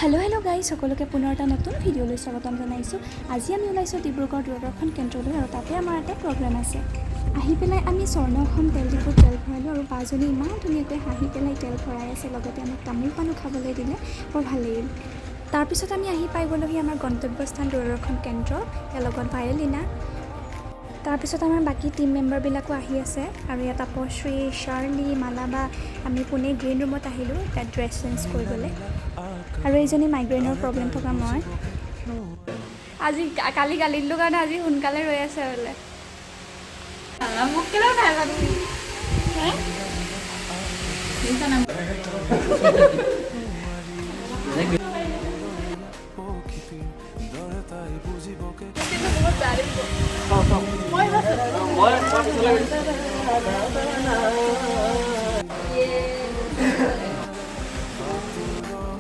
Hello guys सकलोके पुनः एटा नतुन भिडिओলৈ स्वागतम जनाइছো। আজি আমি ওলাইছো ডিব্ৰুগড় দূৰদৰ্শন কেন্দ্ৰলৈ আৰু তাতে আমাৰ এটা প্ৰগ্ৰাম আছে। আহি পেলাই আমি স্বৰ্ণখন তেল ডিপোত তেল ভৰালোঁ আৰু বাজনী ইমান ধুনীয়াকৈ হাঁহি পেলাই তেল ভৰাই আছে, লগতে আমাক তামোল পানো খাবলৈ দিলে, বৰ ভাল লাগিল। তাৰপিছত আমি আহি পাই গ'লোহি আমাৰ গন্তব্যস্থান দূৰদৰ্শন কেন্দ্ৰ, ইয়াৰ লগত ভায়লিনা। তাৰপিছত আমাৰ বাকী টিম মেম্বাৰবিলাকো আহি আছে আৰু ইয়াত আপশ্ৰী, শাৰ্লি, মালাবা আমি পুনে গ্ৰীণ ৰুমত আহিলোঁ তাত ড্ৰেছ চেঞ্জ কৰিবলৈ। আৰু এইজনী মাইগ্ৰেইনৰ প্ৰব্লেম থকা মই আজি কালি গালি দিলোঁ কাৰণে আজি সোনকালে ৰৈ আছে বোলে। মোক কেলৈ উঠাই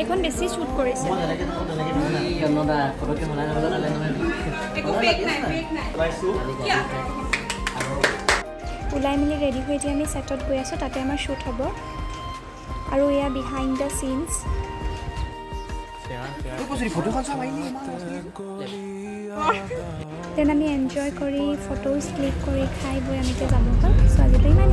এখন বেছি শ্বুট কৰিছে। ওলাই মেলি ৰেডি হৈ এতিয়া আমি ছেটত গৈ আছোঁ, তাতে আমাৰ শ্বুট হ'ব। আৰু এয়া বিহাইণ্ড দ্য চিনছ। দেন আমি এনজয় কৰি ফটোজ ক্লিক কৰি খাই বৈ আমি এতিয়া যাব পাৰোঁ। চ' আজিতো ইমান